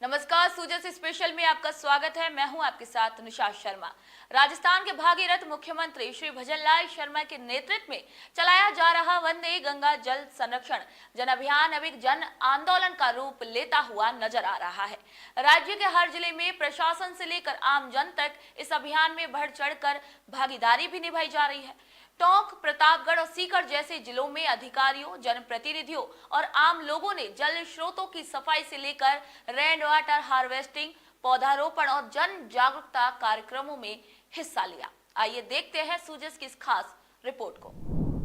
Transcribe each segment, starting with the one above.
नमस्कार, सूजस स्पेशल में आपका स्वागत है। मैं हूं आपके साथ निशा शर्मा। राजस्थान के भागीरथ मुख्यमंत्री श्री भजनलाल शर्मा के नेतृत्व में चलाया जा रहा वंदे गंगा जल संरक्षण जन अभियान अब एक जन आंदोलन का रूप लेता हुआ नजर आ रहा है। राज्य के हर जिले में प्रशासन से लेकर आम जन तक इस अभियान में बढ़ चढ़कर भागीदारी भी निभाई जा रही है। टोंक, प्रतापगढ़ और सीकर जैसे जिलों में अधिकारियों, जनप्रतिनिधियों और आम लोगों ने जल स्रोतों की सफाई से लेकर रेन वाटर हार्वेस्टिंग, पौधारोपण और जन जागरूकता कार्यक्रमों में हिस्सा लिया। आइए देखते हैं सूजस की इस खास रिपोर्ट को।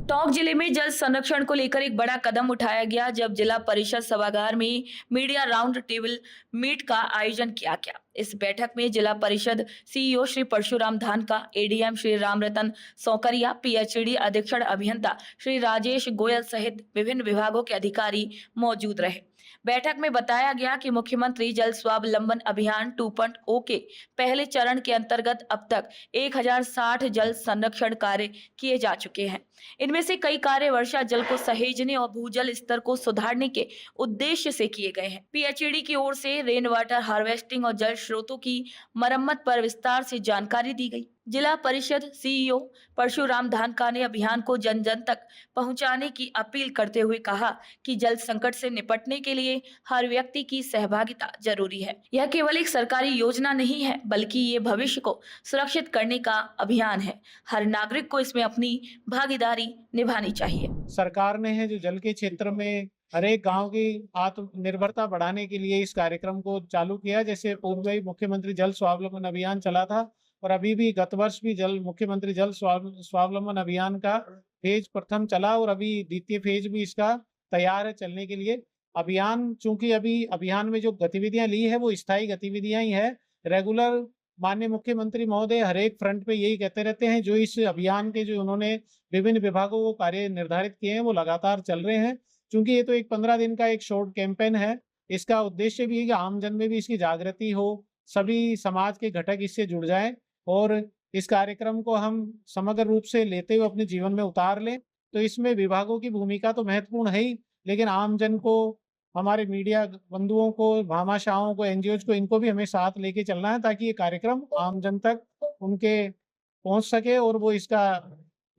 टोंक जिले में जल संरक्षण को लेकर एक बड़ा कदम उठाया गया जब जिला परिषद सभागार में मीडिया राउंड टेबल मीट का आयोजन किया गया। इस बैठक में जिला परिषद CEO Shri Parshuram Dhanka, ADM Shri Ramratan Saukaria, PHED अधीक्षण अभियंता श्री राजेश गोयल सहित विभिन्न विभागों के अधिकारी मौजूद रहे। बैठक में बताया गया कि मुख्यमंत्री जल स्वावलंबन अभियान 2.0 के पहले चरण के अंतर्गत अब तक 1060 जल संरक्षण कार्य किए जा चुके हैं। इनमें से कई कार्य वर्षा जल को सहेजने और भूजल स्तर को सुधारने के उद्देश्य से किए गए हैं। पीएचईडी की ओर से रेन वाटर हार्वेस्टिंग और जल स्रोतों की मरम्मत पर विस्तार से जानकारी दी गई। जिला परिषद सीईओ परशुराम धानका ने अभियान को जन जन तक पहुंचाने की अपील करते हुए कहा कि जल संकट से निपटने के लिए हर व्यक्ति की सहभागिता जरूरी है। यह केवल एक सरकारी योजना नहीं है, बल्कि ये भविष्य को सुरक्षित करने का अभियान है। हर नागरिक को इसमें अपनी भागीदारी निभानी चाहिए। सरकार ने है जो जल के क्षेत्र में हर एक गाँव की आत्मनिर्भरता बढ़ाने के लिए इस कार्यक्रम को चालू किया। जैसे पूर्व में मुख्यमंत्री जल स्वावलंबन अभियान चला था और अभी भी गत वर्ष भी मुख्यमंत्री जल स्वावलंबन अभियान का फेज प्रथम चला और अभी द्वितीय फेज भी इसका तैयार है चलने के लिए। अभियान चूंकि अभी अभियान में जो गतिविधियां ली है वो स्थायी गतिविधियां ही है। रेगुलर माननीय मुख्यमंत्री महोदय हर एक फ्रंट पे यही कहते रहते हैं, जो इस अभियान के जो उन्होंने विभिन्न विभागों को कार्य निर्धारित किए हैं वो लगातार चल रहे हैं। चूंकि ये तो एक 15 दिन का एक शॉर्ट कैंपेन है, इसका उद्देश्य भी है कि आम जन में भी इसकी जागृति हो, सभी समाज के घटक इससे जुड़ जाएं और इस कार्यक्रम को हम समग्र रूप से लेते हुए अपने जीवन में उतार लें। तो इसमें विभागों की भूमिका तो महत्वपूर्ण है ही, लेकिन आम जन को, हमारे मीडिया बंधुओं को, भामाशाहों को, एनजीओ को, इनको भी हमें साथ लेके चलना है ताकि ये कार्यक्रम आम जन तक उनके पहुंच सके और वो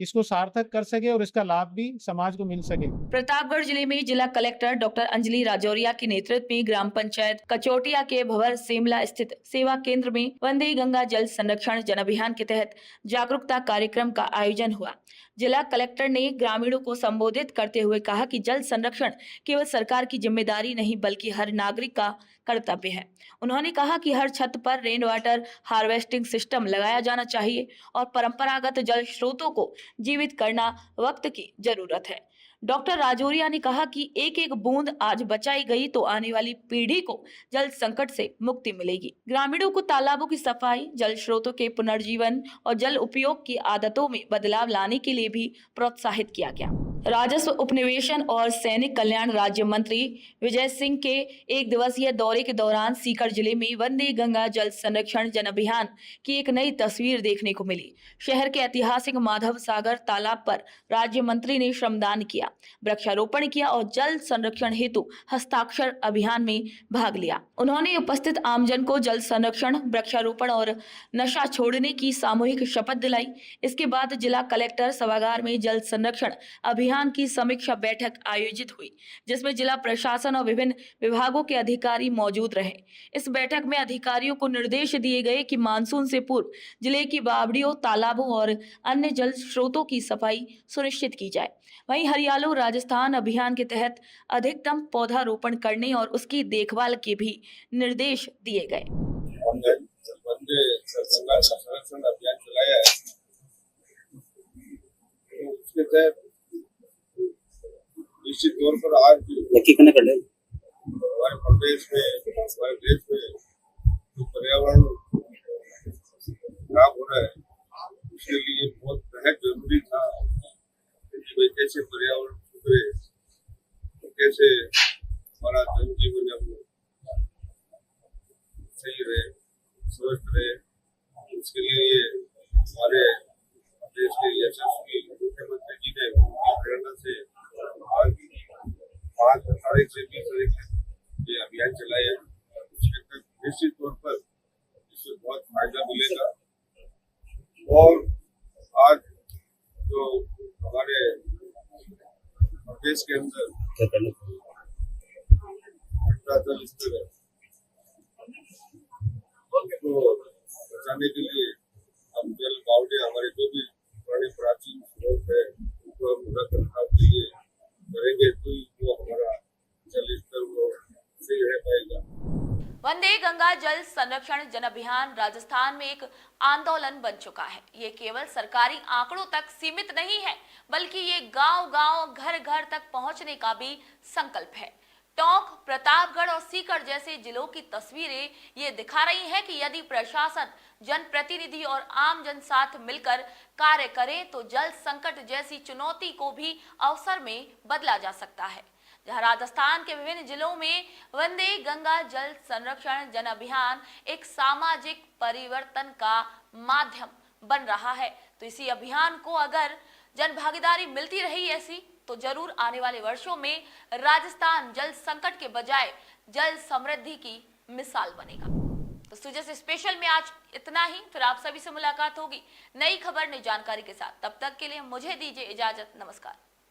इसको सार्थक कर सके और इसका लाभ भी समाज को मिल सके। प्रतापगढ़ जिले में जिला कलेक्टर डॉक्टर अंजलि राजौरिया के नेतृत्व में ग्राम पंचायत कचोटिया के भवर सेमला स्थित सेवा केंद्र में वंदे गंगा जल संरक्षण जन अभियान के तहत जागरूकता कार्यक्रम का आयोजन हुआ। जिला कलेक्टर ने ग्रामीणों को संबोधित करते हुए कहा कि जल संरक्षण केवल सरकार की जिम्मेदारी नहीं, बल्कि हर नागरिक का कर्तव्य है। उन्होंने कहा कि हर छत पर रेन वाटर हार्वेस्टिंग सिस्टम लगाया जाना चाहिए और परंपरागत जल स्रोतों को जीवित करना वक्त की जरूरत है। डॉक्टर राजौरिया ने कहा कि एक एक बूंद आज बचाई गई तो आने वाली पीढ़ी को जल संकट से मुक्ति मिलेगी। ग्रामीणों को तालाबों की सफाई, जल स्रोतों के पुनर्जीवन और जल उपयोग की आदतों में बदलाव लाने के लिए भी प्रोत्साहित किया गया। राजस्व, उपनिवेशन और सैनिक कल्याण राज्य मंत्री विजय सिंह के एक दिवसीय दौरे के दौरान सीकर जिले में वंदे गंगा जल संरक्षण जन अभियान की एक नई तस्वीर देखने को मिली। शहर के ऐतिहासिक माधव सागर तालाब पर राज्य मंत्री ने श्रमदान किया, वृक्षारोपण किया और जल संरक्षण हेतु हस्ताक्षर अभियान में भाग लिया। उन्होंने उपस्थित आमजन को जल संरक्षण, वृक्षारोपण और नशा छोड़ने की सामूहिक शपथ दिलाई। इसके बाद जिला कलेक्टर सभागार में जल संरक्षण अभियान की समीक्षा बैठक आयोजित हुई, जिसमें जिला प्रशासन और विभिन्न विभागों के अधिकारी मौजूद रहे। इस बैठक में अधिकारियों को निर्देश दिए गए कि मानसून से पूर्व जिले की बावड़ियों, तालाबों और अन्य जल स्रोतों की सफाई सुनिश्चित की जाए। वहीं हरियालो राजस्थान अभियान के तहत अधिकतम पौधारोपण करने और उसकी देखभाल के भी निर्देश दिए गए। संरक्षण अभियान चलाया है, तो उसके तहत निश्चित तौर पर आज हमारे प्रदेश में, हमारे देश में जो पर्यावरण खराब हो रहा है, उसके लिए बहुत बेहद जरूरी था कि भाई कैसे पर्यावरण सुधरे, कैसे हमारा जनजीवन सही रहे, स्वस्थ रहे। उसके लिए ये हमारे देश के यशस्वी मुख्यमंत्री जी ने प्रेरणा से 5 तारीख से 20 तारीख ये अभियान चलाया। उसके देश के अंदर घटता जल स्तर है तो बचाने के लिए हम जल बावड़े हमारे जो भी पुराने प्राचीन स्रोत है उनको हम रख रखाव के लिए करेंगे तो ही वो हमारा जल स्तर वो सही रह पाएगा। वंदे गंगा जल संरक्षण जन अभियान राजस्थान में एक आंदोलन बन चुका है। ये केवल सरकारी आंकड़ों तक सीमित नहीं है, बल्कि ये गांव-गांव, घर-घर तक पहुंचने का भी संकल्प है। टोंक, प्रतापगढ़ और सीकर जैसे जिलों की तस्वीरें ये दिखा रही हैं कि यदि प्रशासन, जनप्रतिनिधि और आम जन साथ मिलकर कार्य करें तो जल संकट जैसी चुनौती को भी अवसर में बदला जा सकता है। जहां राजस्थान के विभिन्न जिलों में वंदे गंगा जल संरक्षण जन अभियान एक सामाजिक परिवर्तन का माध्यम बन रहा है, तो इसी अभियान को अगर जन भागीदारी मिलती रही ऐसी तो जरूर आने वाले वर्षों में राजस्थान जल संकट के बजाय जल समृद्धि की मिसाल बनेगा। तो सुजस स्पेशल में आज इतना ही, फिर आप सभी से मुलाकात होगी नई खबर, नई जानकारी के साथ। तब तक के लिए मुझे दीजिए इजाजत। नमस्कार।